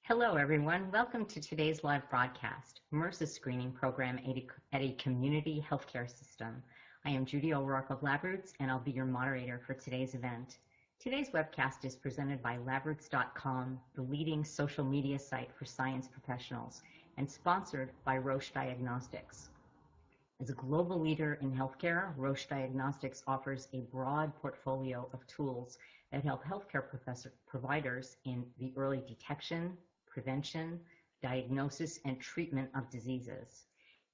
Hello, everyone. Welcome to today's live broadcast, MRSA Screening Program at a Community Healthcare System. I am Judy O'Rourke of LabRoots, and I'll be your moderator for today's event. Today's webcast is presented by labroots.com, the leading social media site for science professionals, and sponsored by Roche Diagnostics. As a global leader in healthcare, Roche Diagnostics offers a broad portfolio of tools that help healthcare providers in the early detection, prevention, diagnosis, and treatment of diseases.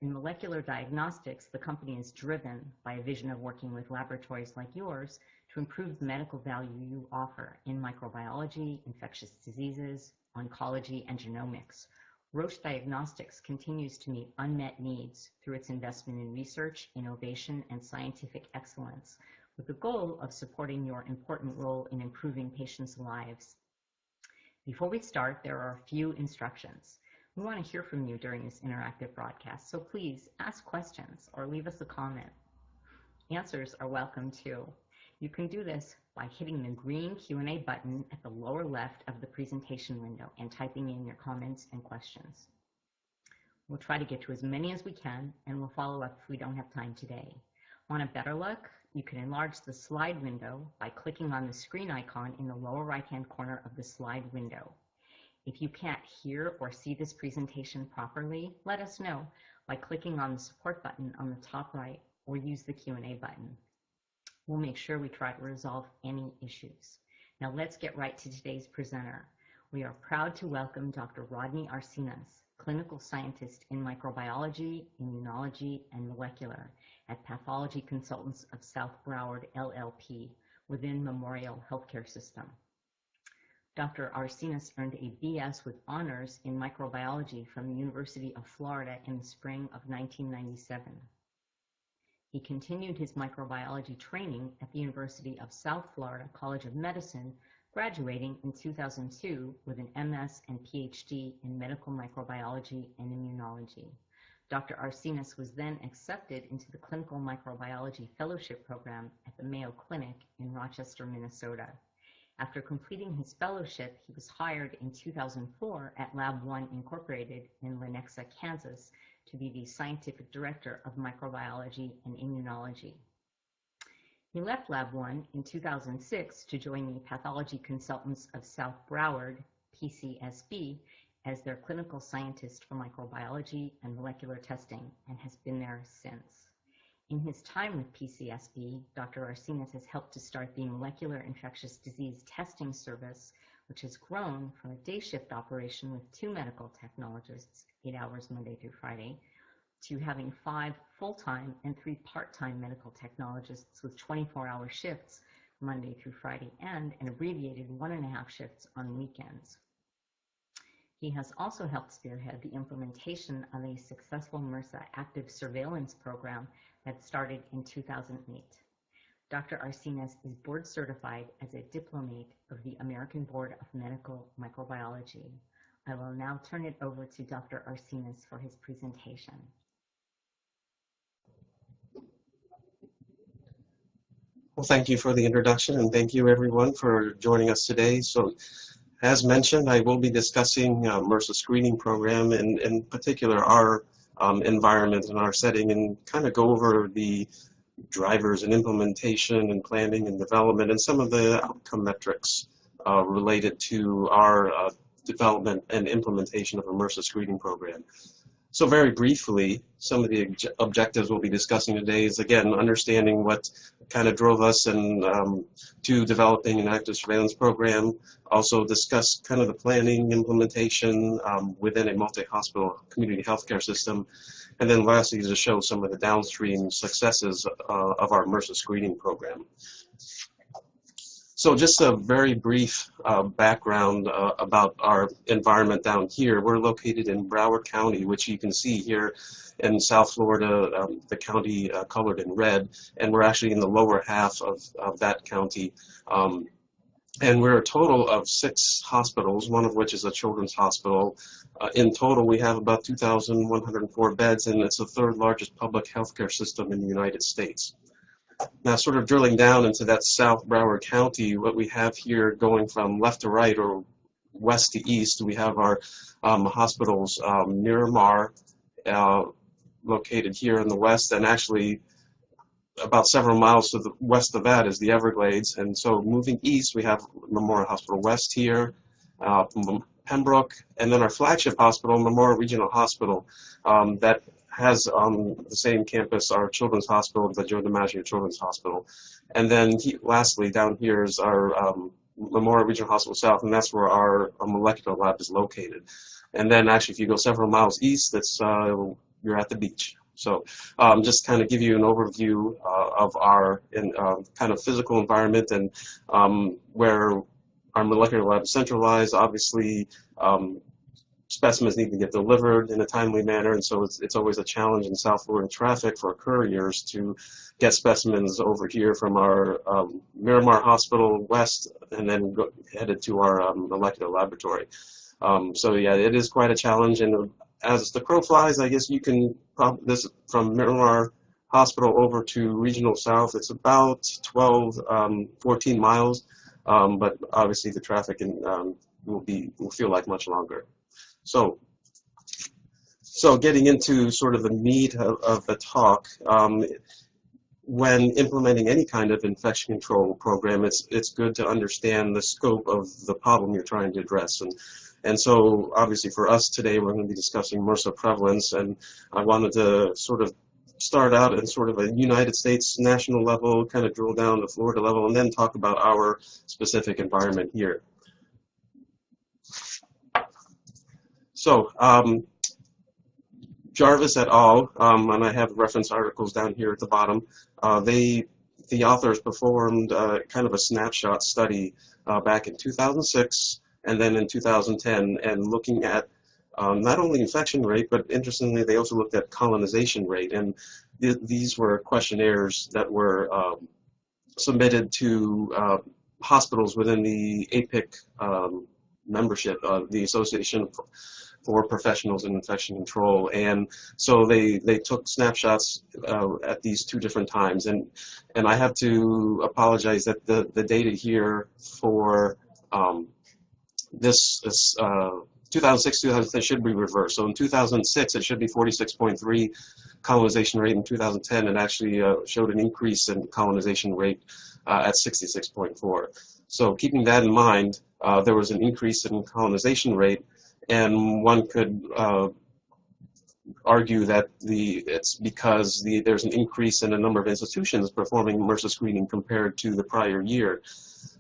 In molecular diagnostics, the company is driven by a vision of working with laboratories like yours to improve the medical value you offer in microbiology, infectious diseases, oncology, and genomics. Roche Diagnostics continues to meet unmet needs through its investment in research, innovation, and scientific excellence, with the goal of supporting your important role in improving patients' lives. Before we start, there are a few instructions. We want to hear from you during this interactive broadcast, so please ask questions or leave us a comment. Answers are welcome too. You can do this by hitting the green Q&A button at the lower left of the presentation window and typing in your comments and questions. We'll try to get to as many as we can, and we'll follow up if we don't have time today. Want a better look? You can enlarge the slide window by clicking on the screen icon in the lower right-hand corner of the slide window. If you can't hear or see this presentation properly, let us know by clicking on the support button on the top right or use the Q&A button. We'll make sure we try to resolve any issues. Now let's get right to today's presenter. We are proud to welcome Dr. Rodney Arcenas, clinical scientist in microbiology, immunology, and molecular at Pathology Consultants of South Broward, LLP, within Memorial Healthcare System. Dr. Arcenas earned a BS with honors in microbiology from the University of Florida in the spring of 1997. He continued his microbiology training at the University of South Florida College of Medicine, graduating in 2002 with an MS and PhD in medical microbiology and immunology. Dr. Arcenas was then accepted into the Clinical Microbiology Fellowship Program at the Mayo Clinic in Rochester, Minnesota. After completing his fellowship, he was hired in 2004 at Lab 1 Incorporated in Lenexa, Kansas, to be the scientific director of microbiology and immunology. He left Lab 1 in 2006 to join the Pathology Consultants of South Broward, PCSB, as their clinical scientist for microbiology and molecular testing, and has been there since. In his time with PCSB, Dr. Arcenas has helped to start the Molecular Infectious Disease Testing Service, which has grown from a day shift operation with 2 medical technologists, 8 hours Monday through Friday, to having 5 full-time and 3 part-time medical technologists with 24-hour shifts Monday through Friday, and an abbreviated 1.5 shifts on weekends. He has also helped spearhead the implementation of a successful MRSA active surveillance program that started in 2008. Dr. Arcenas is board certified as a diplomate of the American Board of Medical Microbiology. I will now turn it over to Dr. Arcenas for his presentation. Well, thank you for the introduction, and thank you everyone for joining us today. So, as mentioned, I will be discussing MRSA screening program, and in particular our environment and our setting, and kind of go over the drivers and implementation and planning and development and some of the outcome metrics related to our development and implementation of a MRSA screening program. So very briefly, some of the objectives we'll be discussing today is, again, understanding what kind of drove us to developing an active surveillance program, also discuss kind of the planning, implementation within a multi-hospital community healthcare system, and then lastly to show some of the downstream successes of our MRSA screening program. So just a very brief background about our environment down here. We're located in Broward County, which you can see here in South Florida, the county colored in red, and we're actually in the lower half of that county. And we're a total of 6 hospitals, one of which is a children's hospital. In total, we have about 2,104 beds, and it's the 3rd largest public healthcare system in the United States. Now, sort of drilling down into that South Broward County, what we have here going from left to right, or west to east, we have our hospitals, Miramar, located here in the west, and actually about several miles to the west of that is the Everglades. And so moving east, we have Memorial Hospital West here, Pembroke, and then our flagship hospital, Memorial Regional Hospital, that has on the same campus our Children's Hospital, the Joe DiMaggio Children's Hospital. And then lastly, down here is our Memorial Regional Hospital South, and that's where our molecular lab is located. And then actually, if you go several miles east, that's you're at the beach. So just kind of give you an overview of our kind of physical environment and where our molecular lab is centralized. Obviously, specimens need to get delivered in a timely manner, and so it's always a challenge in South Florida traffic for couriers to get specimens over here from our Miramar Hospital West and then headed to our molecular laboratory. So yeah, it is quite a challenge, and as the crow flies, I guess you can this from Miramar Hospital over to Regional South. It's about 12, 14 miles, but obviously the traffic will feel like much longer. So getting into sort of the meat of the talk, when implementing any kind of infection control program, it's good to understand the scope of the problem you're trying to address. And so obviously for us today, we're going to be discussing MRSA prevalence, and I wanted to sort of start out at sort of a United States national level, kind of drill down to Florida level, and then talk about our specific environment here. So Jarvis et al., and I have reference articles down here at the bottom, the authors performed kind of a snapshot study back in 2006 and then in 2010, and looking at not only infection rate, but interestingly, they also looked at colonization rate. And these were questionnaires that were submitted to hospitals within the APIC membership, the Association for Professionals in Infection Control. And so they took snapshots at these two different times. And I have to apologize that the data here for this 2006, 2010 should be reversed. So in 2006, it should be 46.3 colonization rate. In 2010, it actually showed an increase in colonization rate at 66.4. So keeping that in mind, there was an increase in colonization rate, and one could argue that it's because there's an increase in the number of institutions performing MRSA screening compared to the prior year.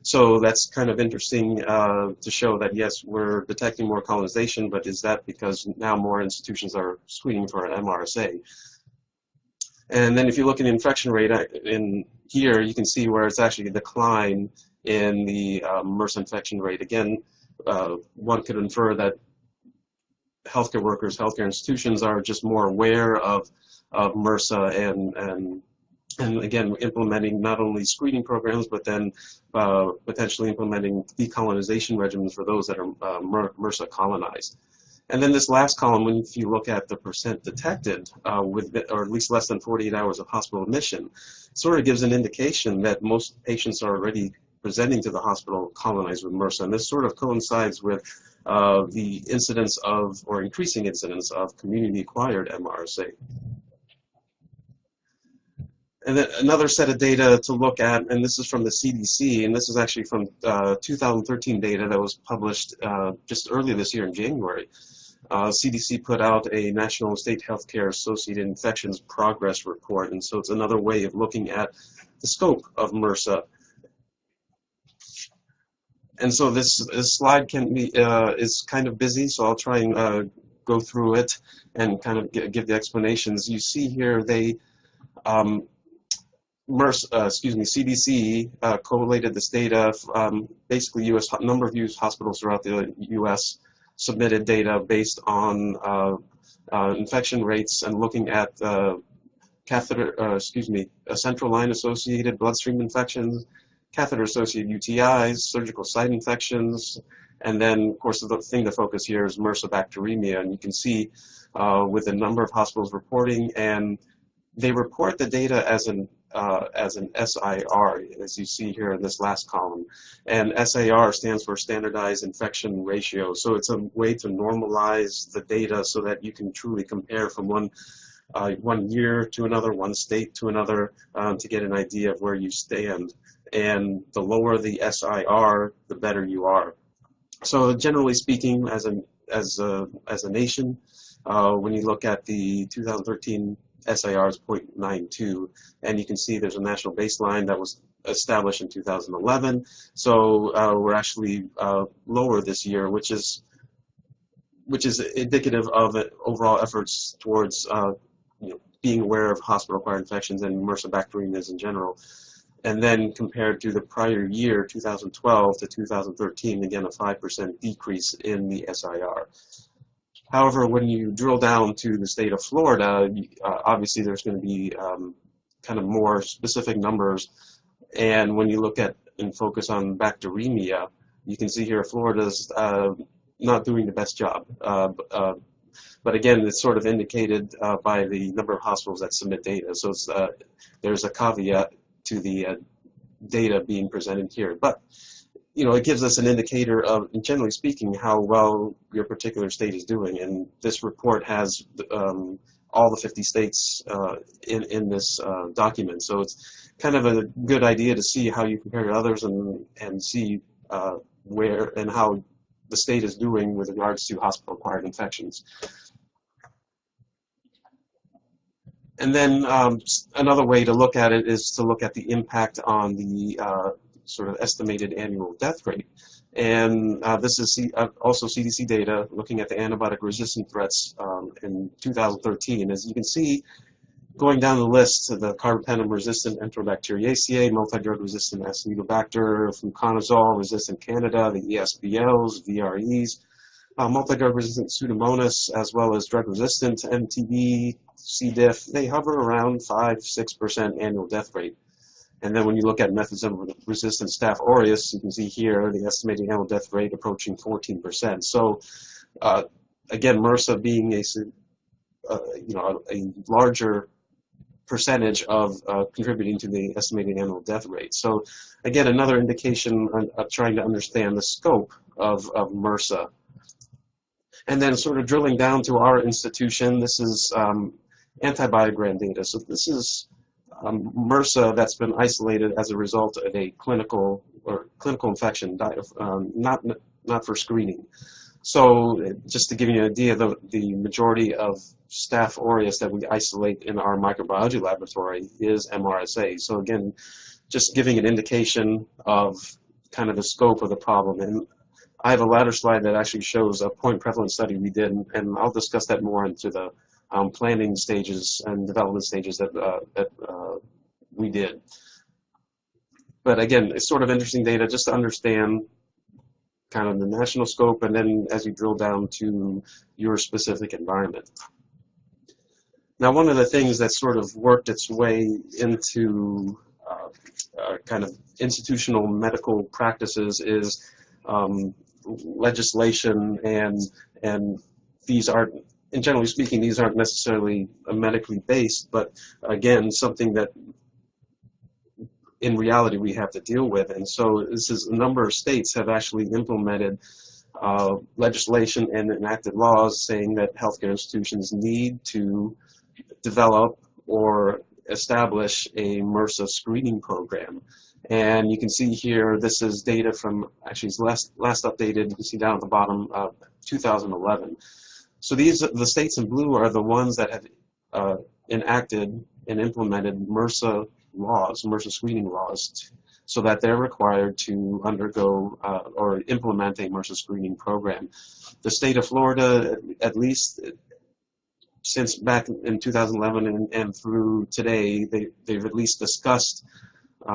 So that's kind of interesting to show that, yes, we're detecting more colonization, but is that because now more institutions are screening for an MRSA? And then if you look at the infection rate in here, you can see where it's actually a decline in the MRSA infection rate. Again, one could infer that healthcare workers, healthcare institutions are just more aware of MRSA and again, implementing not only screening programs, but then potentially implementing decolonization regimens for those that are MRSA colonized. And then this last column, if you look at the percent detected with, or at least less than 48 hours of hospital admission, sort of gives an indication that most patients are already presenting to the hospital colonized with MRSA. And this sort of coincides with the incidence of, or increasing incidence of, community-acquired MRSA. And then another set of data to look at, and this is from the CDC, and this is actually from 2013 data that was published just earlier this year in January. CDC put out a National State Healthcare Associated Infections Progress Report, and so it's another way of looking at the scope of MRSA. And so this slide can be is kind of busy, so I'll try and go through it and kind of give the explanations. You see here they CDC collated this data. Basically, number of U.S. hospitals throughout the U.S. submitted data based on infection rates and looking at central line associated bloodstream infections, catheter-associated UTIs, surgical site infections, and then, of course, the thing to focus here is MRSA bacteremia. And you can see with the number of hospitals reporting, and they report the data as an as an SIR, as you see here in this last column. And SIR stands for Standardized Infection Ratio. So it's a way to normalize the data so that you can truly compare from one year to another, one state to another, to get an idea of where you stand. And the lower the SIR, the better you are. So generally speaking, as a nation, when you look at the 2013 SIR is 0.92, and you can see there's a national baseline that was established in 2011. So we're actually lower this year, which is indicative of overall efforts towards being aware of hospital-acquired infections and MRSA bacteremia in general. And then compared to the prior year, 2012 to 2013, again a 5% decrease in the SIR. However, when you drill down to the state of Florida, obviously there's going to be kind of more specific numbers. And when you look at and focus on bacteremia, you can see here Florida's not doing the best job. But again, it's sort of indicated by the number of hospitals that submit data. So it's, there's a caveat to the data being presented here. But it gives us an indicator of, generally speaking, how well your particular state is doing. And this report has all the 50 states in this document. So it's kind of a good idea to see how you compare to others and see where and how the state is doing with regards to hospital-acquired infections. And then another way to look at it is to look at the impact on the sort of estimated annual death rate. And this is also CDC data looking at the antibiotic-resistant threats in 2013. As you can see, going down the list, the carbapenem-resistant Enterobacteriaceae, multi-drug-resistant Acinetobacter, fluconazole-resistant Candida, the ESBLs, VREs, multi-drug-resistant Pseudomonas, as well as drug-resistant MTB, C. diff, they hover around 5–6% annual death rate. And then when you look at Methicillin Resistant Staph aureus, you can see here the estimated annual death rate approaching 14%. So again, MRSA being a larger percentage of contributing to the estimated annual death rate. So again, another indication of trying to understand the scope of MRSA. And then sort of drilling down to our institution, this is antibiogram data. So this is MRSA that's been isolated as a result of a clinical infection, not for screening. So just to give you an idea, the majority of Staph aureus that we isolate in our microbiology laboratory is MRSA. So again, just giving an indication of kind of the scope of the problem. And I have a latter slide that actually shows a point prevalence study we did, and I'll discuss that more into the planning stages and development stages that we did. But again, it's sort of interesting data just to understand kind of the national scope, and then as you drill down to your specific environment. Now, one of the things that sort of worked its way into kind of institutional medical practices is legislation, and these aren't, and generally speaking, these aren't necessarily medically based, but again, something that in reality we have to deal with. And so this is a number of states have actually implemented legislation and enacted laws saying that healthcare institutions need to develop or establish a MRSA screening program. And you can see here, this is data from, actually it's last updated, you can see down at the bottom, 2011. So the states in blue are the ones that have enacted and implemented MRSA laws, MRSA screening laws, so that they're required to undergo or implement a MRSA screening program. The state of Florida, at least since back in 2011 and through today, they've at least discussed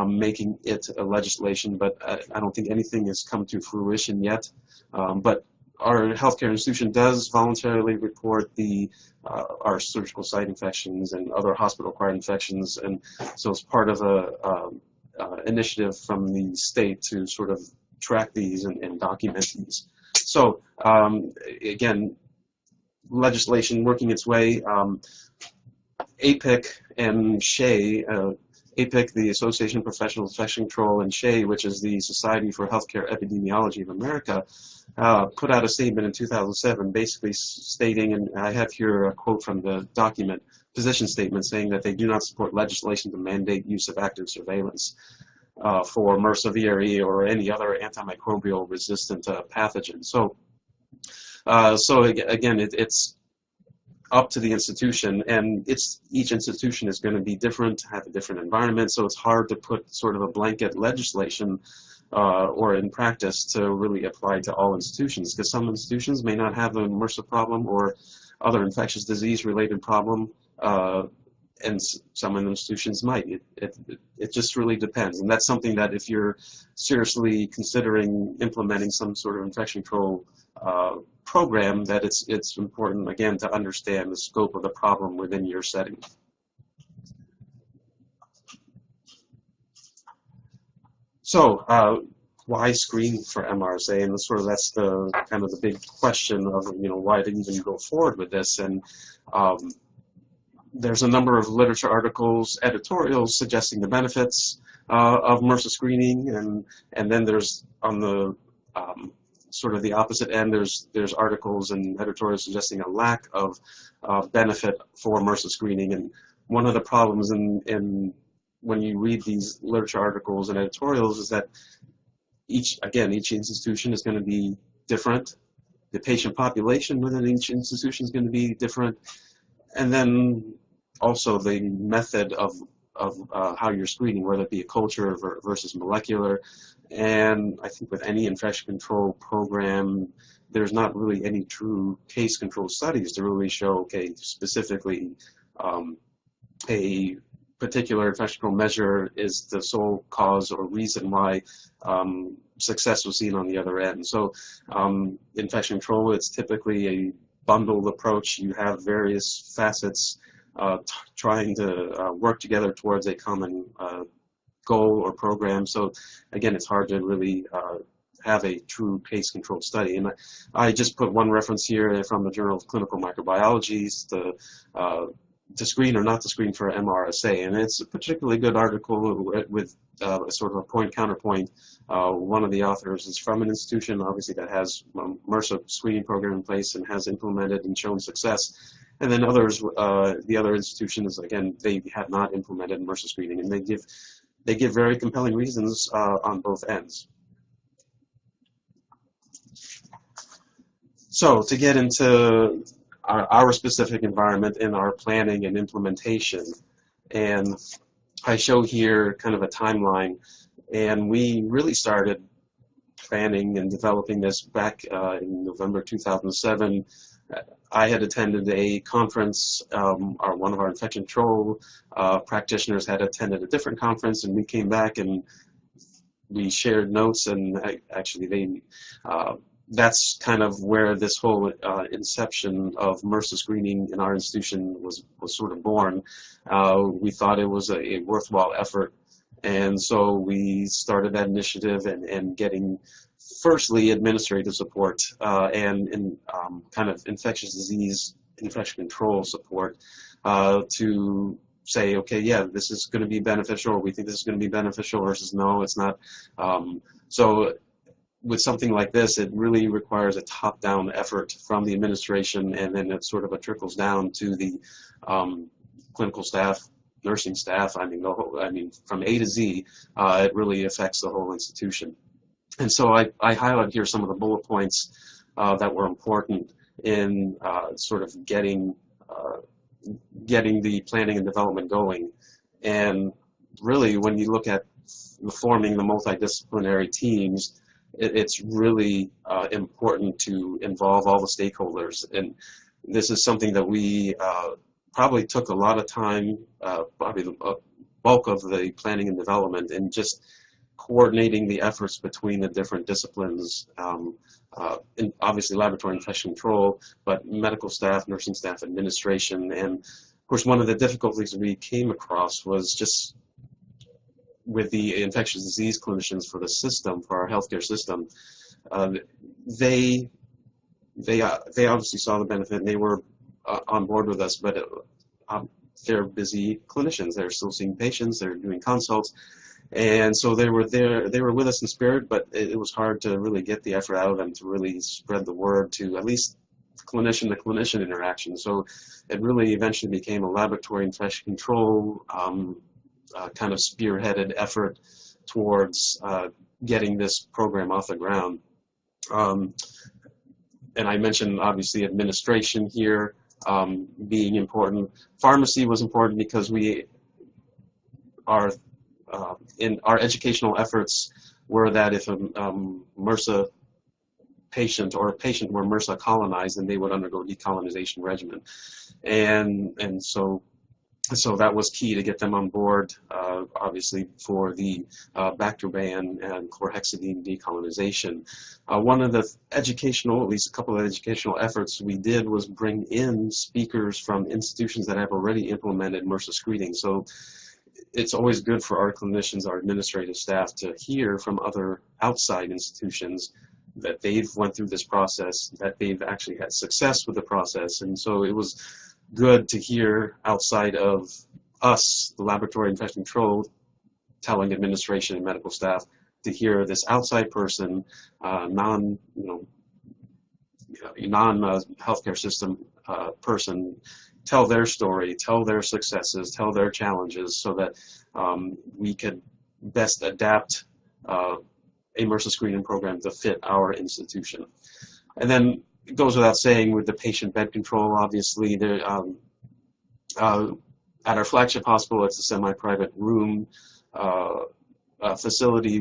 making it a legislation, but I don't think anything has come to fruition yet. But our healthcare institution does voluntarily report our surgical site infections and other hospital-acquired infections, and so it's part of a initiative from the state to sort of track these and document these. So again, legislation working its way. APIC and SHAE, APIC, the Association of Professional Infection Control, and SHAE, which is the Society for Healthcare Epidemiology of America, put out a statement in 2007 basically stating, and I have here a quote from the document, position statement, saying that they do not support legislation to mandate use of active surveillance for MRSA, VRE, or any other antimicrobial resistant pathogen. So again, it's up to the institution, and each institution is going to be different, have a different environment, so it's hard to put sort of a blanket legislation or in practice to really apply to all institutions, because some institutions may not have a MRSA problem or other infectious disease related problem, and some institutions might. It just really depends, and that's something that if you're seriously considering implementing some sort of infection control program, that it's important, again, to understand the scope of the problem within your setting. So why screen for MRSA? And that's the kind of the big question of, why to even go forward with this. And there's a number of literature articles, editorials suggesting the benefits of MRSA screening, and then there's on the sort of the opposite end, there's articles and editorials suggesting a lack of benefit for MRSA screening. And one of the problems in when you read these literature articles and editorials is that each institution is going to be different. The patient population within each institution is going to be different, and then also the method of how you're screening, whether it be a culture versus molecular. And I think with any infection control program, there's not really any true case control studies to really show, okay, specifically a particular infection control measure is the sole cause or reason why success was seen on the other end. So infection control, it's typically a bundled approach. You have various facets trying to work together towards a common goal or program. So again, it's hard to really have a true case control study. And I just put one reference here from the Journal of Clinical Microbiology to screen or not to screen for MRSA. And it's a particularly good article with sort of a point-counterpoint. One of the authors is from an institution, obviously, that has MRSA screening program in place and has implemented and shown success. And then others, the other institutions, again, they have not implemented MRSA screening, and they give very compelling reasons on both ends. So to get into our specific environment in our planning and implementation, and I show here kind of a timeline, and we really started planning and developing this back in November 2007. I had attended a conference, one of our infection control practitioners had attended a different conference, and we came back and we shared notes, and actually that's kind of where this whole inception of MRSA screening in our institution was sort of born. We thought it was a worthwhile effort, and so we started that initiative and getting firstly administrative support and kind of infectious disease infection control support to say, okay, yeah, this is going to be beneficial, or we think this is going to be beneficial, versus no, it's not. So with something like this, it really requires a top-down effort from the administration, and then it sort of trickles down to the clinical staff, nursing staff. I mean, from A to Z, it really affects the whole institution. And so I highlight here some of the bullet points that were important in sort of getting the planning and development going. And really, when you look at forming the multidisciplinary teams, it's really important to involve all the stakeholders. And this is something that we probably took a lot of time, probably the bulk of the planning and development, and just coordinating the efforts between the different disciplines, and obviously laboratory infection control, but medical staff, nursing staff, administration. And of course, one of the difficulties we came across was just with the infectious disease clinicians for the system, for our healthcare system. They obviously saw the benefit, and they were on board with us, but they're busy clinicians. They're still seeing patients. They're doing consults. And so they were there, they were with us in spirit, but it was hard to really get the effort out of them to really spread the word to at least clinician to clinician interaction. So it really eventually became a laboratory infection control kind of spearheaded effort towards getting this program off the ground. And I mentioned obviously administration here being important. Pharmacy was important because we are in our educational efforts were that if a MRSA patient or a patient were MRSA colonized, then they would undergo decolonization regimen, and so that was key to get them on board, obviously for the Bactroban and chlorhexidine decolonization. One of the educational, at least a couple of educational efforts we did was bring in speakers from institutions that have already implemented MRSA screening. So it's always good for our clinicians, our administrative staff, to hear from other outside institutions that they've went through this process, that they've actually had success with the process. And so it was good to hear outside of us, the laboratory infection control, telling administration and medical staff to hear this outside person, non-healthcare system person, tell their story, tell their successes, tell their challenges, so that we could best adapt a MRSA screening program to fit our institution. And then it goes without saying with the patient bed control, obviously, there, at our flagship hospital, it's a semi-private room facility,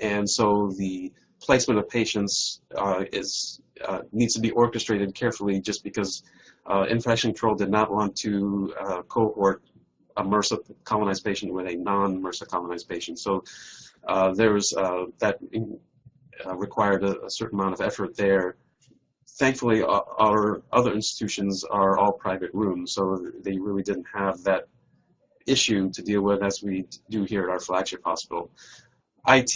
and so the placement of patients needs to be orchestrated carefully, just because infection control did not want to cohort a MRSA colonized patient with a non-MRSA colonized patient. So there was that required a certain amount of effort there. Thankfully, our other institutions are all private rooms, so they really didn't have that issue to deal with as we do here at our flagship hospital. IT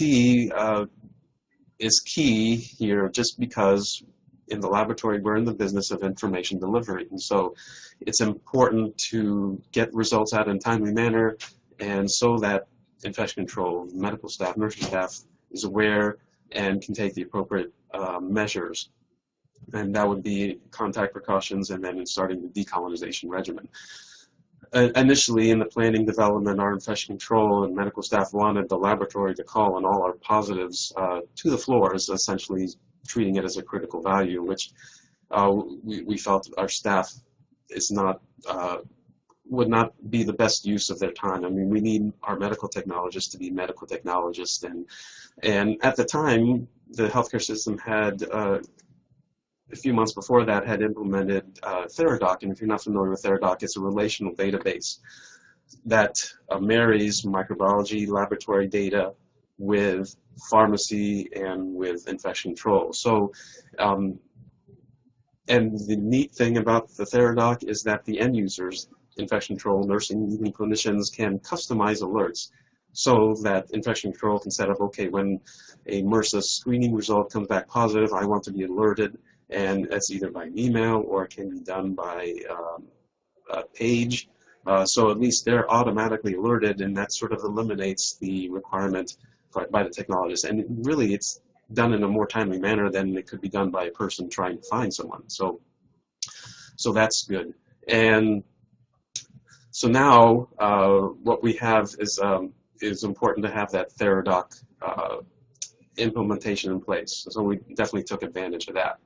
is key here just because in the laboratory we're in the business of information delivery, and so it's important to get results out in a timely manner, and so that infection control, medical staff, nursing staff is aware and can take the appropriate measures. And that would be contact precautions and then starting the decolonization regimen. Initially in the planning development, our infection control and medical staff wanted the laboratory to call on all our positives to the floors, essentially treating it as a critical value, which we felt our staff is not, would not be the best use of their time. I mean, we need our medical technologists to be medical technologists, and at the time, the healthcare system had a few months before that had implemented Theradoc, and if you're not familiar with Theradoc, it's a relational database that marries microbiology laboratory data with pharmacy and with infection control. So, and the neat thing about the Theradoc is that the end users, infection control, nursing, even clinicians, can customize alerts so that infection control can set up, okay, when a MRSA screening result comes back positive, I want to be alerted. And that's either by email or it can be done by a page. So at least they're automatically alerted, and that sort of eliminates the requirement by the technologist. And really, it's done in a more timely manner than it could be done by a person trying to find someone. So that's good. And so now what we have is important to have that Theradoc implementation in place. So we definitely took advantage of that.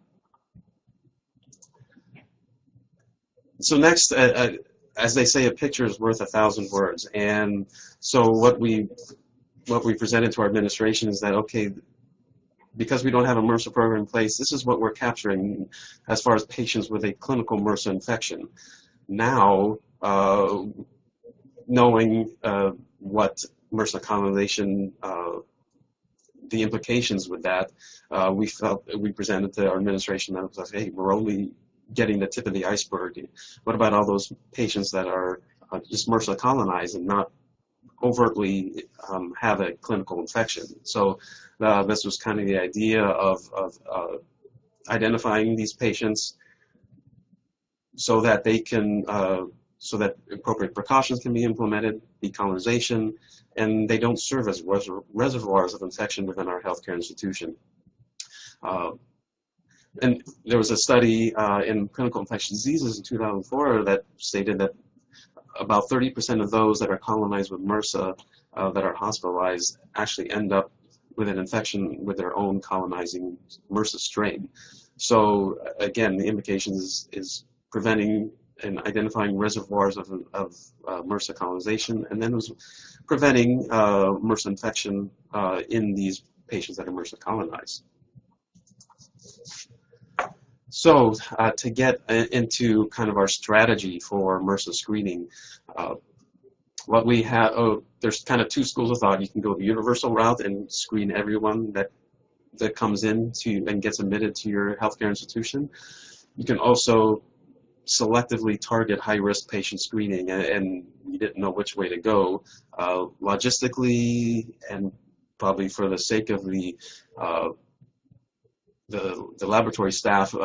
So next, as they say, a picture is worth 1,000 words. And so what we presented to our administration is that, okay, because we don't have a MRSA program in place, this is what we're capturing as far as patients with a clinical MRSA infection. Now, knowing what MRSA colonization, the implications with that, we presented to our administration and was like, hey, we're only getting the tip of the iceberg. What about all those patients that are just MRSA colonized and not overtly have a clinical infection? So this was kind of the idea of identifying these patients so that they can so that appropriate precautions can be implemented, decolonization, and they don't serve as reservoirs of infection within our healthcare institution. And there was a study in Clinical Infectious Diseases in 2004 that stated that about 30% of those that are colonized with MRSA that are hospitalized actually end up with an infection with their own colonizing MRSA strain. So again, the implication is preventing and identifying reservoirs of MRSA colonization, and then it was preventing MRSA infection in these patients that are MRSA colonized. So to get into kind of our strategy for MRSA screening, what we have, there's kind of two schools of thought. You can go the universal route and screen everyone that comes in and gets admitted to your healthcare institution. You can also selectively target high-risk patient screening, and you didn't know which way to go. Logistically, and probably for the sake of the laboratory staff,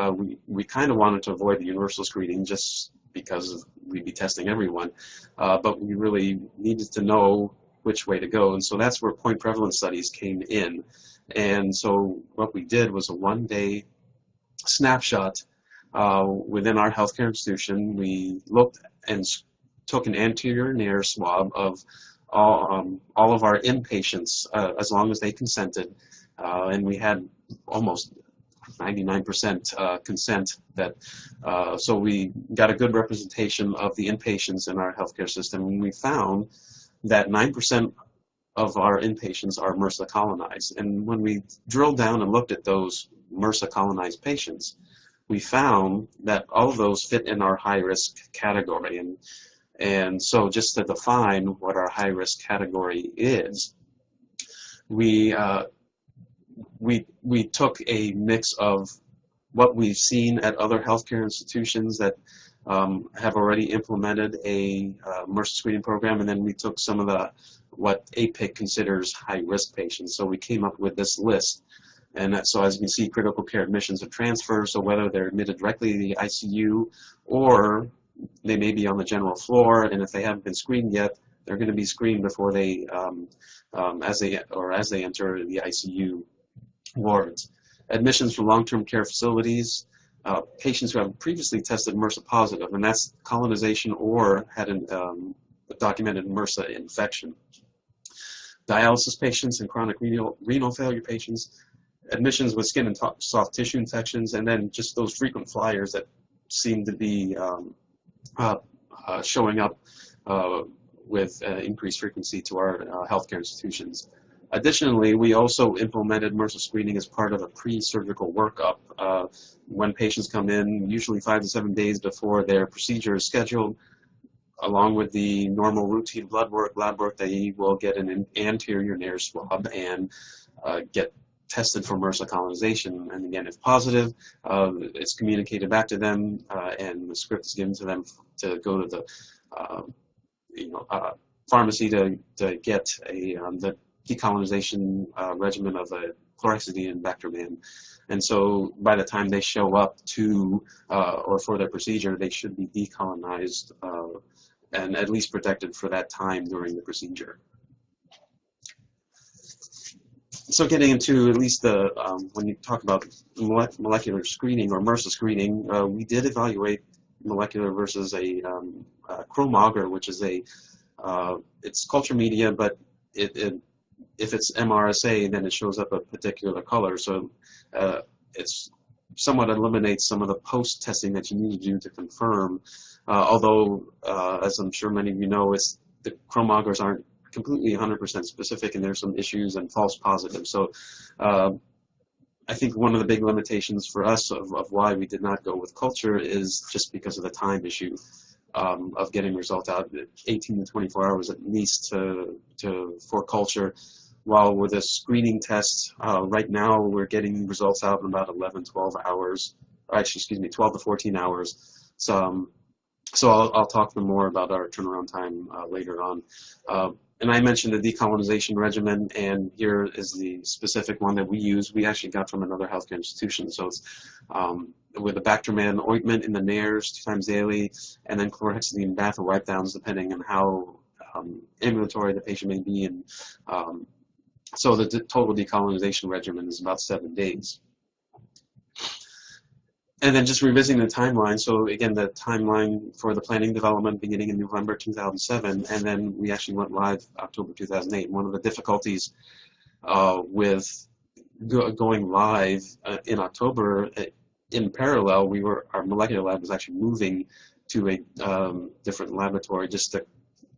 we kind of wanted to avoid the universal screening just because we'd be testing everyone, but we really needed to know which way to go, and so that's where point prevalence studies came in. And so what we did was a one-day snapshot within our healthcare institution. We looked and took an anterior and air swab of all of our inpatients as long as they consented, and we had almost 99% consent. So we got a good representation of the inpatients in our healthcare system, and we found that 9% of our inpatients are MRSA colonized. And when we drilled down and looked at those MRSA colonized patients, we found that all of those fit in our high-risk category. And so just to define what our high-risk category is, we took a mix of what we've seen at other healthcare institutions that have already implemented a MRSA screening program, and then we took some of what APIC considers high-risk patients. So we came up with this list. And so as you can see, critical care admissions and transfers, so whether they're admitted directly to the ICU or they may be on the general floor, and if they haven't been screened yet, they're going to be screened before they, as they enter the ICU wards. Admissions from long-term care facilities, patients who have previously tested MRSA positive, and that's colonization or had a documented MRSA infection. Dialysis patients and chronic renal failure patients, admissions with skin and soft tissue infections, and then just those frequent flyers that seem to be showing up with increased frequency to our healthcare institutions. Additionally, we also implemented MRSA screening as part of a pre-surgical workup. When patients come in, usually 5 to 7 days before their procedure is scheduled, along with the normal routine blood work, lab work, they will get an anterior and air swab and get tested for MRSA colonization. And again, if positive, it's communicated back to them, and the script is given to them to go to the pharmacy to get the decolonization regimen of a chlorhexidine and Bactroban. And so by the time they show up to or for their procedure, they should be decolonized and at least protected for that time during the procedure. So getting into at least when you talk about molecular screening or MRSA screening, we did evaluate molecular versus a chrome auger, which is it's culture media, but if it's MRSA, then it shows up a particular color. So it's somewhat eliminates some of the post-testing that you need to do to confirm. Although, as I'm sure many of you know, the chrome augers aren't completely 100% specific, and there's some issues and false positives. So I think one of the big limitations for us of why we did not go with culture is just because of the time issue of getting results out. 18 to 24 hours at least for culture. While with a screening test, right now we're getting results out in about 11, 12 hours, actually, excuse me, 12 to 14 hours. So I'll talk more about our turnaround time later on. And I mentioned the decolonization regimen, and here is the specific one that we use. We actually got from another healthcare institution, so it's with a Bactroman ointment in the nares 2 times daily, and then chlorhexidine bath or wipe downs depending on how ambulatory the patient may be. And so the total decolonization regimen is about 7 days. And then just revisiting the timeline, so again, the timeline for the planning development beginning in November 2007, and then we actually went live October 2008. One of the difficulties with going live in October, in parallel, our molecular lab was actually moving to a different laboratory just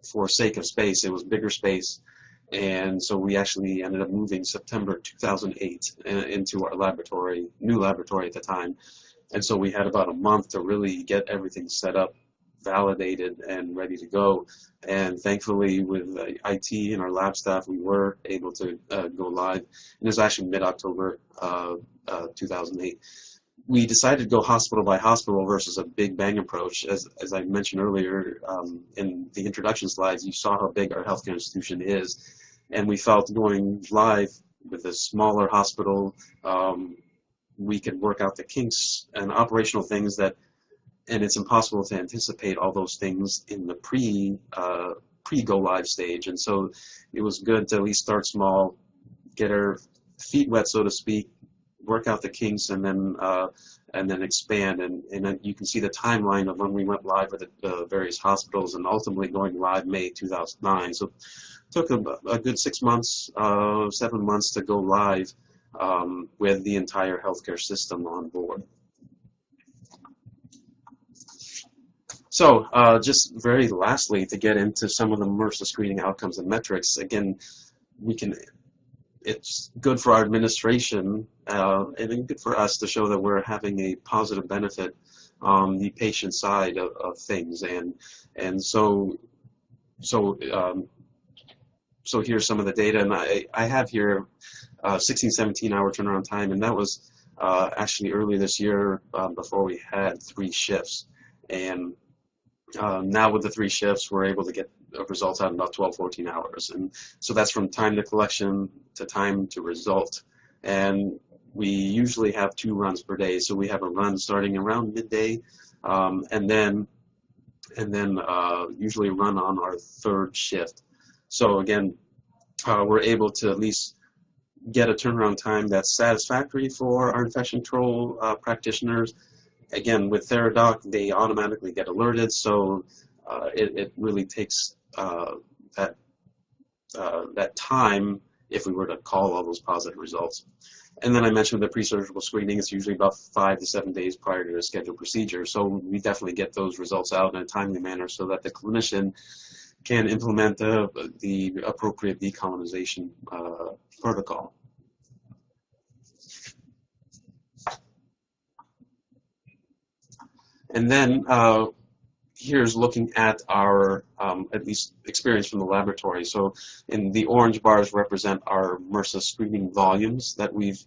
for sake of space. It was bigger space, and so we actually ended up moving September 2008 into our laboratory, new laboratory at the time. And so we had about a month to really get everything set up, validated, and ready to go. And thankfully, with IT and our lab staff, we were able to go live. And it was actually mid-October 2008. We decided to go hospital by hospital versus a big bang approach. As I mentioned earlier in the introduction slides, you saw how big our healthcare institution is. And we felt going live with a smaller hospital, we could work out the kinks and operational things and it's impossible to anticipate all those things in the pre-go live stage. And so it was good to at least start small, get our feet wet, so to speak, work out the kinks, and then expand. And then you can see the timeline of when we went live with the various hospitals, and ultimately going live May 2009. So it took a good 6 months, 7 months to go live with the entire healthcare system on board. So just very lastly, to get into some of the MRSA screening outcomes and metrics, again, it's good for our administration and good for us to show that we're having a positive benefit on the patient side of things. And so here's some of the data, and I have here 16-17 hour turnaround time, and that was actually early this year before we had 3 shifts. And now with the 3 shifts, we're able to get results out in about 12-14 hours. And so that's from time to collection to time to result. And we usually have 2 runs per day. So we have a run starting around midday, and then usually run on our 3rd shift. So again, we're able to at least get a turnaround time that's satisfactory for our infection control practitioners. Again, with Theradoc, they automatically get alerted, so it really takes that time if we were to call all those positive results. And then I mentioned the pre-surgical screening is usually about 5 to 7 days prior to the scheduled procedure, so we definitely get those results out in a timely manner so that the clinician can implement the appropriate decolonization protocol. And then here's looking at our at least experience from the laboratory. So in the orange bars represent our MRSA screening volumes that we've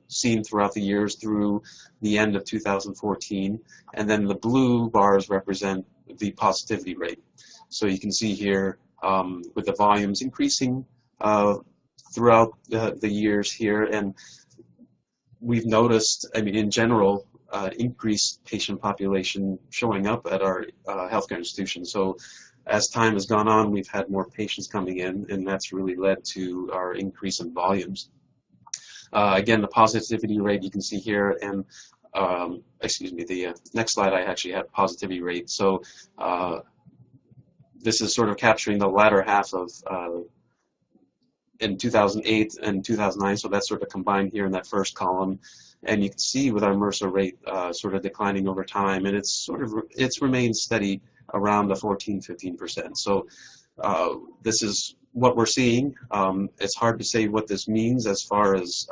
seen throughout the years through the end of 2014. And then the blue bars represent the positivity rate. So you can see here with the volumes increasing throughout the years here, and we've noticed, I mean, in general, increased patient population showing up at our healthcare institution. So as time has gone on, we've had more patients coming in, and that's really led to our increase in volumes. Again, the positivity rate you can see here, and excuse me, the next slide I actually had positivity rate. So this is sort of capturing the latter half of in 2008 and 2009, so that's sort of combined here in that first column. And you can see with our MRSA rate sort of declining over time, and it's remained steady around the 14-15%. So this is what we're seeing. It's hard to say what this means as far as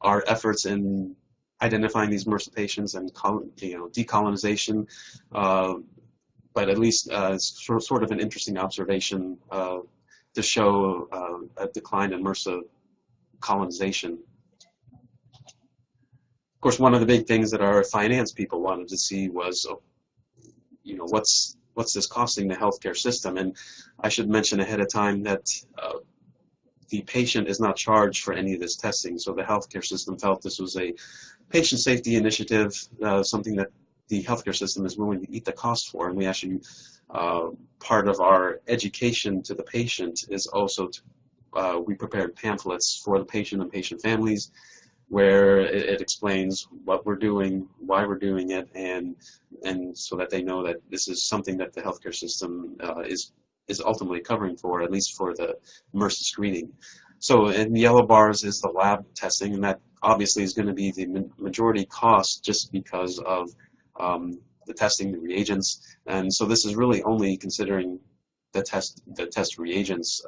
our efforts in identifying these MRSA patients and decolonization, but at least it's sort of an interesting observation to show a decline in MRSA colonization. Of course, one of the big things that our finance people wanted to see was, what's this costing the healthcare system? And I should mention ahead of time that the patient is not charged for any of this testing. So the healthcare system felt this was a patient safety initiative, something that the healthcare system is willing to eat the cost for. And we actually, part of our education to the patient is also we prepared pamphlets for the patient and patient families, where it explains what we're doing, why we're doing it, and so that they know that this is something that the healthcare system is ultimately covering for, at least for the MRSA screening. So in the yellow bars is the lab testing, and that obviously is going to be the majority cost just because of the testing, the reagents, and so this is really only considering the test reagents.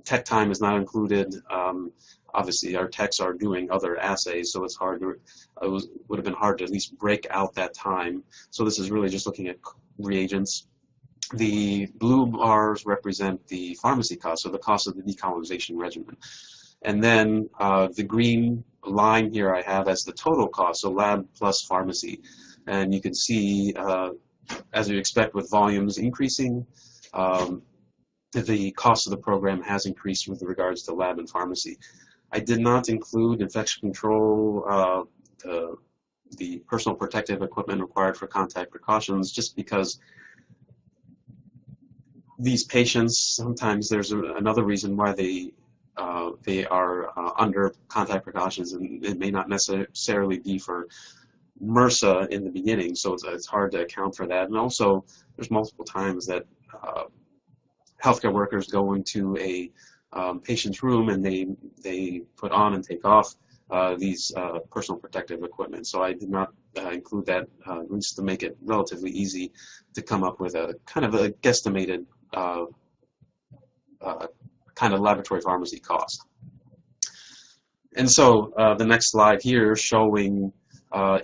Tech time is not included. Obviously, our techs are doing other assays, so it's hard to, would have been hard to at least break out that time. So this is really just looking at reagents. The blue bars represent the pharmacy cost, so the cost of the decolonization regimen. And then the green line here I have as the total cost, so lab plus pharmacy. And you can see, as you expect with volumes increasing, the cost of the program has increased with regards to lab and pharmacy. I did not include infection control, the personal protective equipment required for contact precautions, just because these patients, sometimes there's another reason why they are under contact precautions, and it may not necessarily be for MRSA in the beginning, so it's hard to account for that. And also, there's multiple times that healthcare workers go into a patient's room and they put on and take off these personal protective equipment. So I did not include that, at least to make it relatively easy to come up with a kind of a guesstimated kind of laboratory pharmacy cost. And so the next slide here showing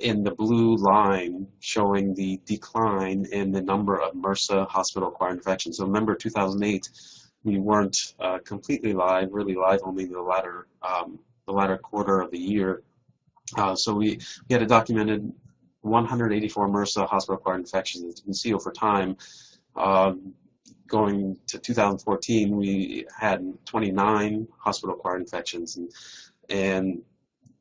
in the blue line showing the decline in the number of MRSA hospital-acquired infections. So remember 2008, we weren't completely live, really live only the latter quarter of the year. So we had a documented 184 MRSA hospital-acquired infections. As you can see over time, going to 2014, we had 29 hospital-acquired infections. And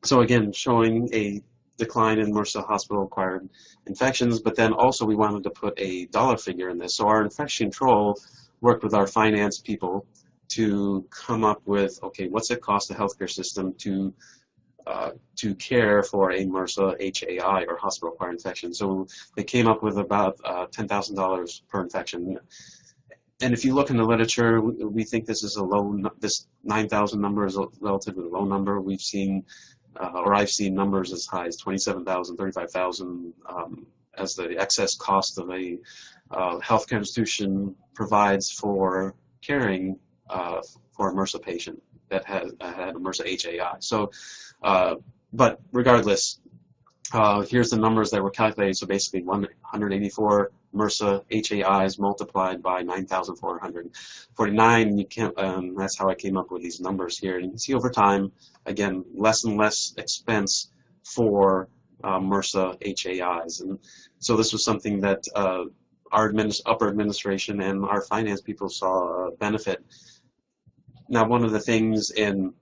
so again, showing a decline in MRSA hospital-acquired infections, but then also we wanted to put a dollar figure in this. So our infection control worked with our finance people to come up with, okay, what's it cost the healthcare system to care for a MRSA HAI, or hospital-acquired infection. So they came up with about $10,000 per infection. And if you look in the literature, we think this is a low, this 9,000 number is a relatively low number. We've seen, or I've seen numbers as high as 27,000, 35,000 as the excess cost of a healthcare institution provides for caring for a MRSA patient that had a MRSA HAI. So, but regardless, here's the numbers that were calculated. So basically 184 MRSA HAIs multiplied by 9,449. You can't, that's how I came up with these numbers here. And you can see over time, again, less and less expense for MRSA HAIs. And so this was something that our upper administration and our finance people saw a benefit. Now, one of the things in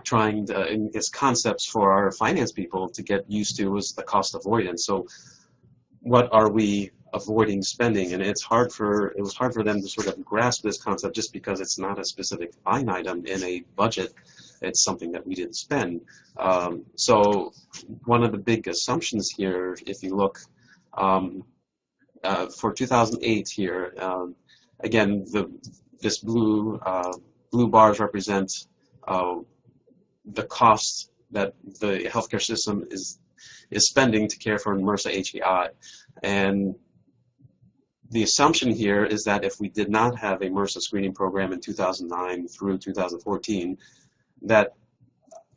trying to, in its concepts for our finance people to get used to was the cost avoidance. So what are we avoiding spending? And it was hard for them to sort of grasp this concept just because it's not a specific line item in a budget. It's something that we didn't spend. So one of the big assumptions here, if you look for 2008 here, again, this blue bars represent the cost that the healthcare system is spending to care for MRSA HAI. And the assumption here is that if we did not have a MRSA screening program in 2009 through 2014, that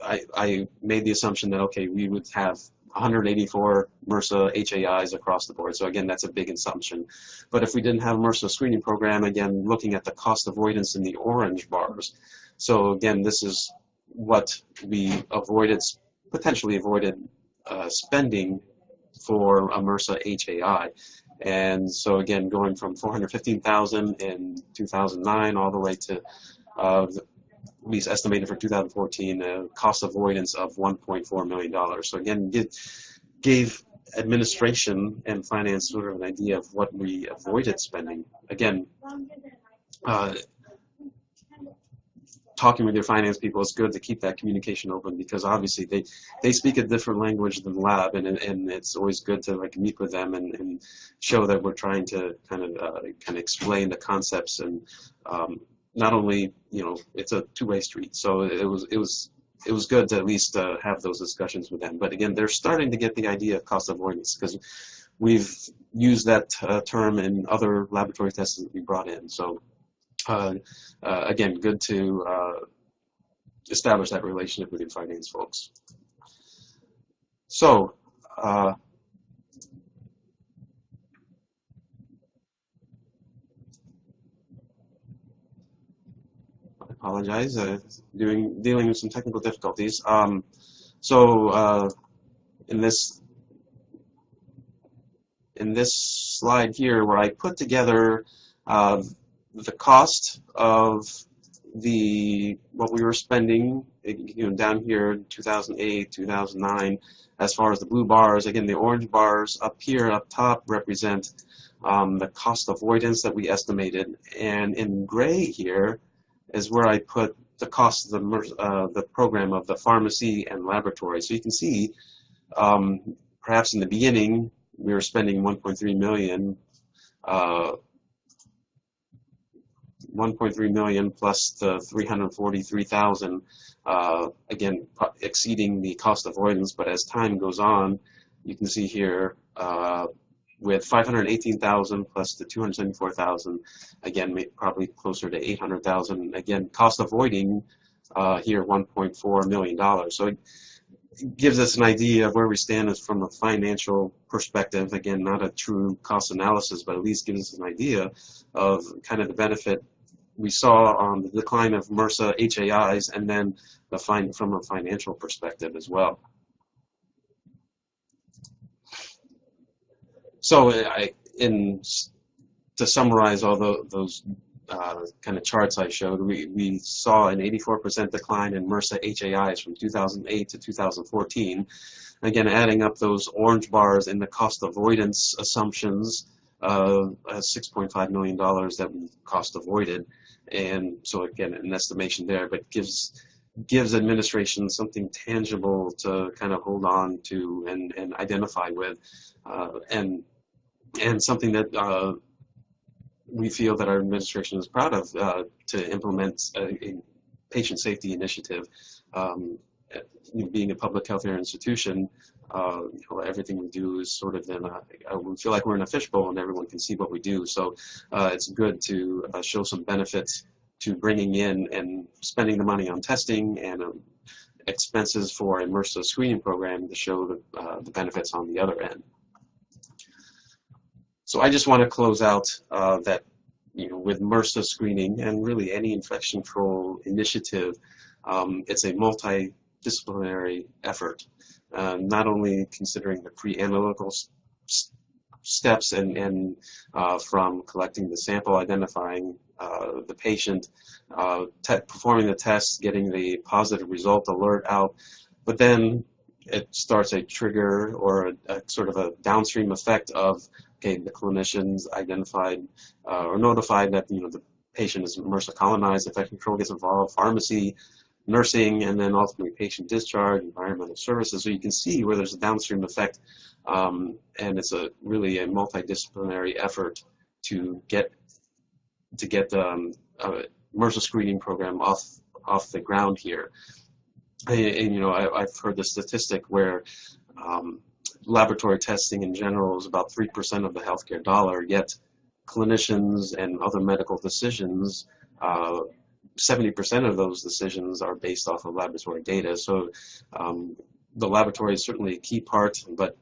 I made the assumption that, okay, we would have 184 MRSA HAIs across the board. So again, that's a big assumption. But if we didn't have a MRSA screening program, again, looking at the cost avoidance in the orange bars. So again, this is what we potentially avoided spending for a MRSA HAI. And so again, going from 415,000 in 2009 all the way to least estimated for 2014, cost avoidance of $1.4 million. So again, gave administration and finance sort of an idea of what we avoided spending. Again, talking with your finance people, it's good to keep that communication open, because obviously they speak a different language than the lab, and it's always good to like meet with them and show that we're trying to kind of explain the concepts, and not only, you know, it's a two-way street. So it was good to at least have those discussions with them. But again, they're starting to get the idea of cost avoidance, because we've used that term in other laboratory tests that we brought in. So again, good to establish that relationship with your finance folks. So I apologize, dealing with some technical difficulties. So in this slide here, where I put together the cost of what we were spending, you know, down here in 2008, 2009, as far as the blue bars. Again, the orange bars up here up top represent the cost avoidance that we estimated, and in gray here is where I put the cost of the program of the pharmacy and laboratory. So you can see, perhaps in the beginning we were spending 1.3 million. 1.3 million plus the 343,000, again exceeding the cost avoidance. But as time goes on, you can see here with 518,000 plus the 274,000, again probably closer to 800,000. Again, cost avoiding here $1.4 million. So it gives us an idea of where we stand as from a financial perspective. Again, not a true cost analysis, but at least gives us an idea of kind of the benefit we saw on the decline of MRSA HAIs, and then from a financial perspective as well. So to summarize all those kind of charts I showed, we saw an 84% decline in MRSA HAIs from 2008 to 2014. Again, adding up those orange bars in the cost avoidance assumptions, $6.5 million that we cost avoided. And so again, an estimation there, but gives administration something tangible to kind of hold on to and identify with, and something that we feel that our administration is proud of, to implement a patient safety initiative. Being a public health care institution, you know, everything we do is sort of we feel like we're in a fishbowl and everyone can see what we do. So it's good to show some benefits to bringing in and spending the money on testing and expenses for a MRSA screening program to show the benefits on the other end. So I just want to close out that, you know, with MRSA screening and really any infection control initiative, it's a multidisciplinary effort, not only considering the pre-analytical steps and from collecting the sample, identifying the patient, performing the test, getting the positive result alert out, but then it starts a trigger or a sort of a downstream effect of, okay, the clinicians identified or notified that, you know, the patient is MRSA colonized, infection control gets involved, pharmacy, nursing, and then ultimately patient discharge, environmental services. So you can see where there's a downstream effect, and it's really a multidisciplinary effort to get MRSA screening program off the ground here. And you know, I've heard the statistic where laboratory testing in general is about 3% of the healthcare dollar, yet clinicians and other medical decisions, 70% of those decisions are based off of laboratory data. So the laboratory is certainly a key part, but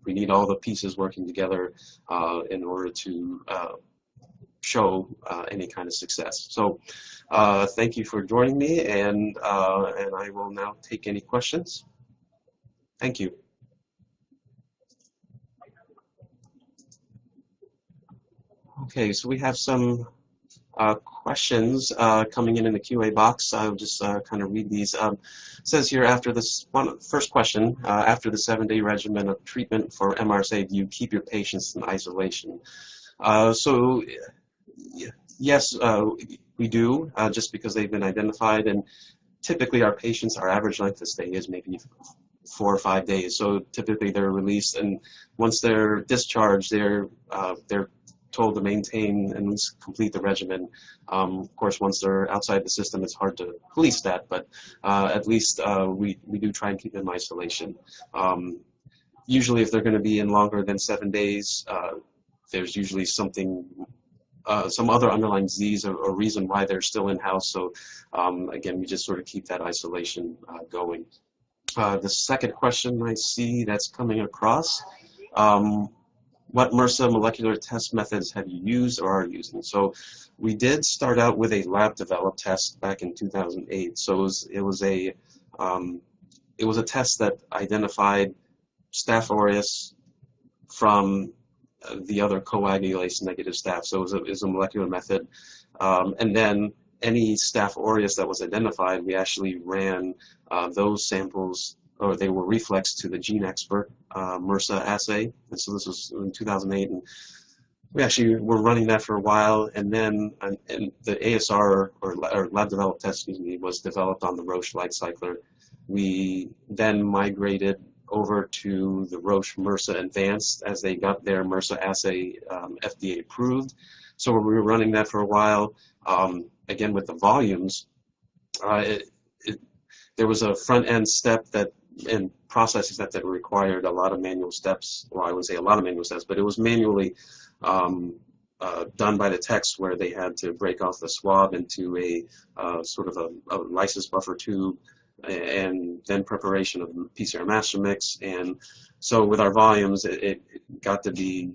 we need all the pieces working together in order to show any kind of success. So thank you for joining me, and I will now take any questions. Thank you. Okay, so we have some questions coming in the QA box. I'll just kind of read these. It says here, after this first question, after the 7-day regimen of treatment for MRSA, do you keep your patients in isolation? So yes, we do, just because they've been identified, and typically our patients, our average length of stay is maybe 4 or 5 days. So typically they're released, and once they're discharged, they're told to maintain and at least complete the regimen. Of course, once they're outside the system, it's hard to police that, but at least we do try and keep them in isolation. Usually, if they're going to be in longer than 7 days, there's usually something, some other underlying disease or reason why they're still in-house. So again, we just sort of keep that isolation going. The second question I see that's coming across, what MRSA molecular test methods have you used or are using? So we did start out with a lab-developed test back in 2008. So it was a test that identified Staph aureus from the other coagulase negative staph. So it was a molecular method. And then any Staph aureus that was identified, we actually ran those samples, or they were reflexed to the gene expert MRSA assay. And so this was in 2008. And we actually were running that for a while. And then and the ASR, or lab developed test, excuse me, was developed on the Roche light cycler. We then migrated over to the Roche MRSA Advanced as they got their MRSA assay FDA approved. So we were running that for a while. Again, with the volumes, there was a front-end step and processing step that required a lot of manual steps. Well, I wouldn't say a lot of manual steps, but it was manually done by the techs, where they had to break off the swab into a sort of a lysis buffer tube, and then preparation of PCR master mix. And so with our volumes, it got to be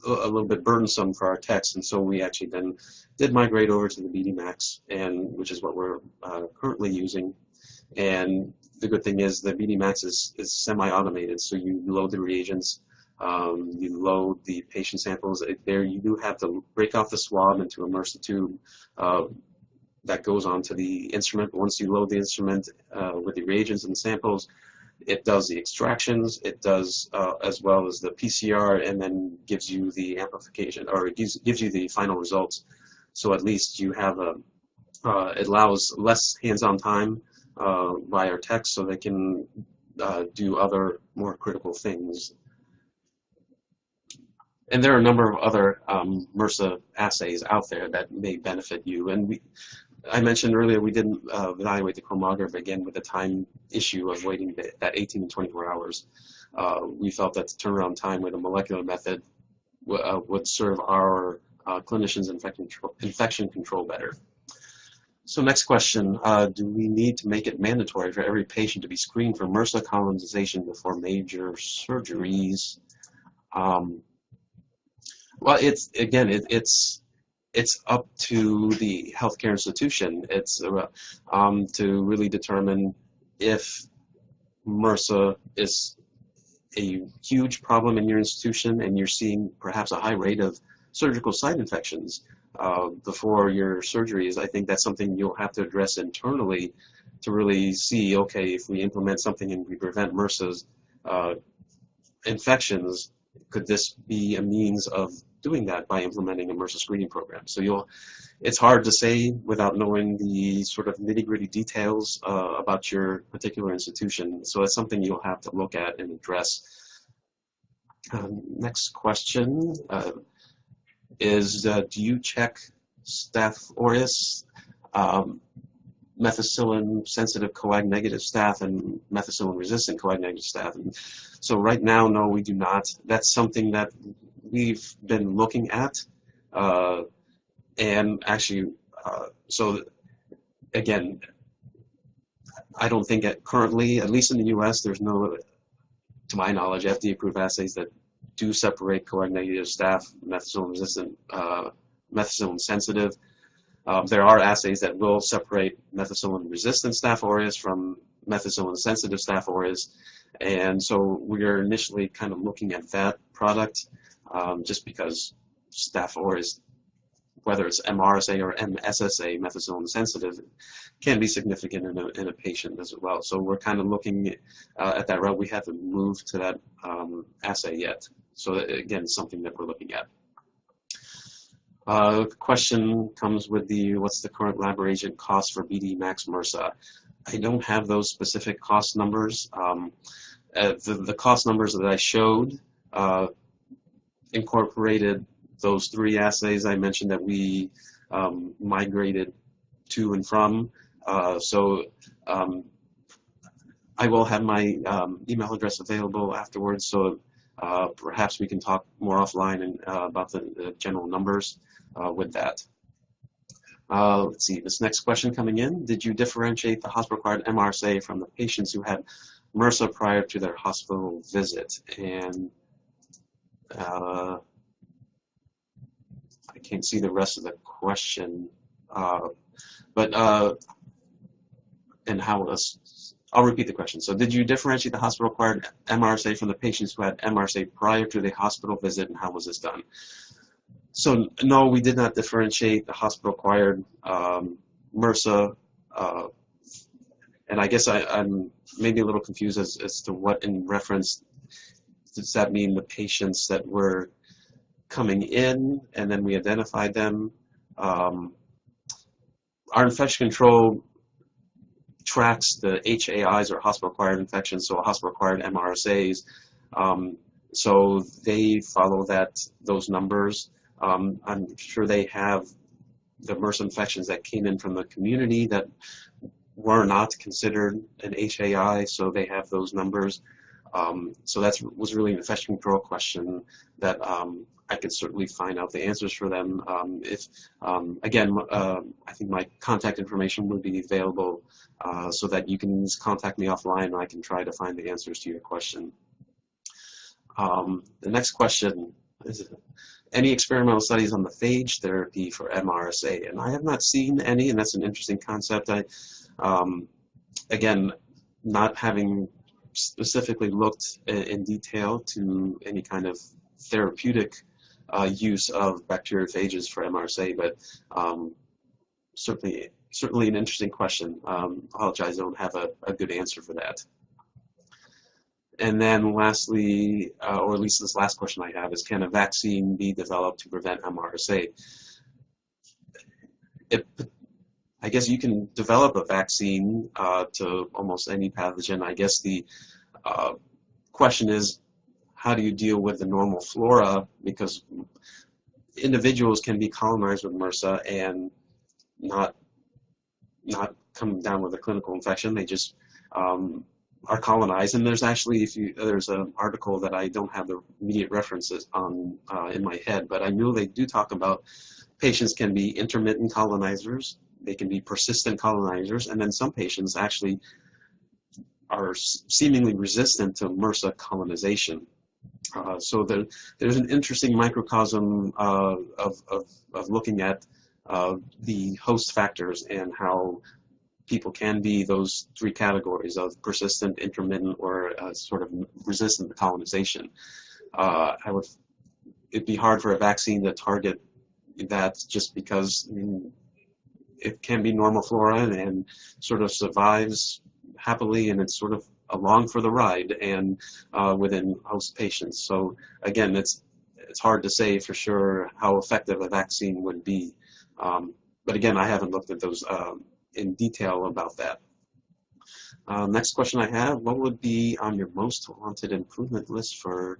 a little bit burdensome for our techs, and so we actually then did migrate over to the BD-Max, and which is what we're currently using. And the good thing is the BD-Max is semi-automated, so you load the reagents, you load the patient samples. There you do have to break off the swab into a MRSA tube that goes onto the instrument. Once you load the instrument with the reagents and the samples, it does the extractions, it does as well as the PCR, and then gives you the amplification, or it gives you the final results. So at least you have it allows less hands-on time by our techs, so they can do other more critical things. And there are a number of other MRSA assays out there that may benefit you. And I mentioned earlier we didn't evaluate the chromograph, again, with the time issue of waiting that 18 to 24 hours. We felt that the turnaround time with a molecular method would serve our clinicians' infection control better. So next question, do we need to make it mandatory for every patient to be screened for MRSA colonization before major surgeries? Well, it's up to the healthcare institution. It's to really determine if MRSA is a huge problem in your institution and you're seeing perhaps a high rate of surgical site infections before your surgeries. I think that's something you'll have to address internally to really see, okay, if we implement something and we prevent MRSA's infections, could this be a means of doing that by implementing a MRSA screening program? So it's hard to say without knowing the sort of nitty-gritty details about your particular institution. So it's something you'll have to look at and address. Next question is, do you check Staph aureus, methicillin sensitive coag negative staph, and methicillin resistant coag negative staph? And so right now, no, we do not. That's something that we've been looking at, and actually, so again, I don't think currently, at least in the U.S., there's no, to my knowledge, FDA-approved assays that do separate coag negative staph, methicillin resistant, methicillin sensitive. There are assays that will separate methicillin resistant Staph aureus from methicillin sensitive Staph aureus, and so we are initially kind of looking at that product just because Staph aureus whether it's MRSA or MSSA, methicillin sensitive, can be significant in a patient as well. So we're kind of looking at that route. We haven't moved to that assay yet. So again, something that we're looking at. Question comes with what's the current lab reagent cost for BD Max MRSA? I don't have those specific cost numbers. The cost numbers that I showed incorporated those 3 assays I mentioned that we migrated to and from. So I will have my email address available afterwards, so perhaps we can talk more offline and, about the general numbers with that. Let's see, this next question coming in. Did you differentiate the hospital-acquired MRSA from the patients who had MRSA prior to their hospital visit? And I can't see the rest of the question, and how I'll repeat the question. So did you differentiate the hospital-acquired MRSA from the patients who had MRSA prior to the hospital visit, and how was this done? So no, we did not differentiate the hospital-acquired MRSA, and I guess I'm maybe a little confused as to what in reference does that mean, the patients that were coming in and then we identified them. Our infection control tracks the HAIs, or hospital-acquired infections, so hospital-acquired MRSAs. So they follow those numbers. I'm sure they have the MRSA infections that came in from the community that were not considered an HAI, so they have those numbers. So that was really an infection control question that I could certainly find out the answers for them. Again, I think my contact information would be available so that you can just contact me offline and I can try to find the answers to your question. The next question is, any experimental studies on the phage therapy for MRSA? And I have not seen any, and that's an interesting concept. Again, not having specifically looked in detail to any kind of therapeutic use of bacteriophages for MRSA, but certainly an interesting question. Apologize, I don't have a good answer for that. And then lastly, or at least this last question I have is, can a vaccine be developed to prevent MRSA? I guess you can develop a vaccine to almost any pathogen. I guess the question is, how do you deal with the normal flora? Because individuals can be colonized with MRSA and not come down with a clinical infection. They just are colonized. And there's actually, there's an article that I don't have the immediate references on in my head, but I know they do talk about patients can be intermittent colonizers, they can be persistent colonizers, and then some patients actually are seemingly resistant to MRSA colonization. So there's an interesting microcosm of looking at the host factors and how people can be those 3 categories of persistent, intermittent, or sort of resistant to colonization. It'd be hard for a vaccine to target that, just because it can be normal flora and sort of survives happily, and it's sort of along for the ride and within host patients. So again, it's hard to say for sure how effective a vaccine would be. But again, I haven't looked at those in detail about that. Next question I have, what would be on your most wanted improvement list for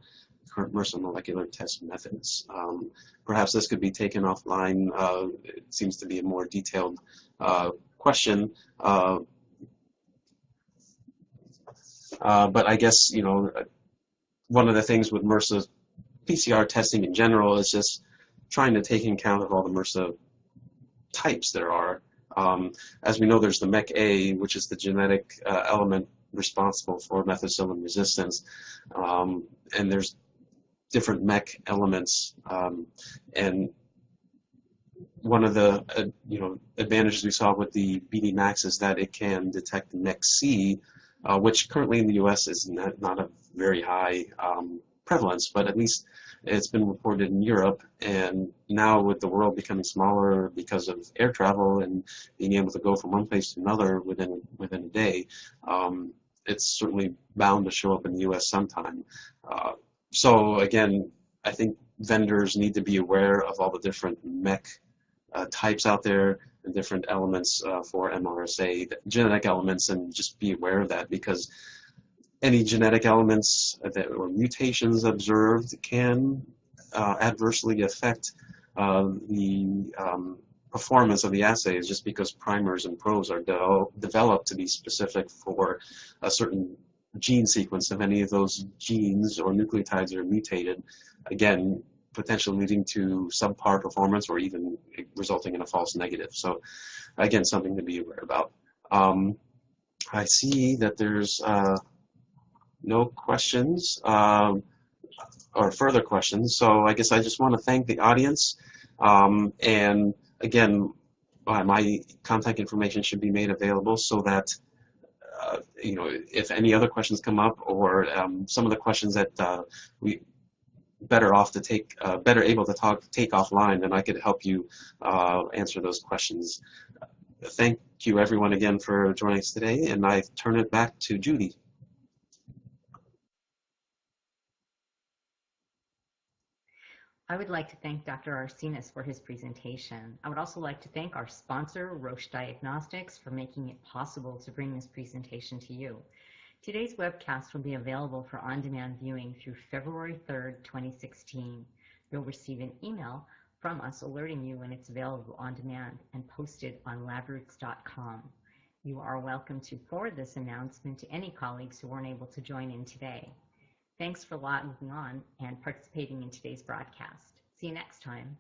current MRSA molecular test methods? Perhaps this could be taken offline. It seems to be a more detailed question. But I guess, one of the things with MRSA PCR testing in general is just trying to take into account of all the MRSA types there are. As we know, there's the MEC-A, which is the genetic element responsible for methicillin resistance, and there's different MEC elements. And one of the advantages we saw with the BD Max is that it can detect MEC-C, which currently in the U.S. is not a very high prevalence, but at least It's been reported in Europe, and now with the world becoming smaller because of air travel and being able to go from one place to another within a day, it's certainly bound to show up in the U.S. sometime. So again, I think vendors need to be aware of all the different mech types out there and different elements for MRSA, genetic elements, and just be aware of that, because any genetic elements or mutations observed can adversely affect the performance of the assays, just because primers and probes are developed to be specific for a certain gene sequence. If any of those genes or nucleotides are mutated, again, potentially leading to subpar performance or even resulting in a false negative. So again, something to be aware about. I see that there's no questions or further questions, so I guess I just want to thank the audience, and again, my contact information should be made available so that you know, if any other questions come up, or some of the questions that we better able to take offline, then I could help you answer those questions. Thank you everyone again for joining us today, and I turn it back to Judy. I would like to thank Dr. Arcenas for his presentation. I would also like to thank our sponsor, Roche Diagnostics, for making it possible to bring this presentation to you. Today's webcast will be available for on-demand viewing through February 3rd, 2016. You'll receive an email from us alerting you when it's available on demand and posted on labroots.com. You are welcome to forward this announcement to any colleagues who weren't able to join in today. Thanks for logging on and participating in today's broadcast. See you next time.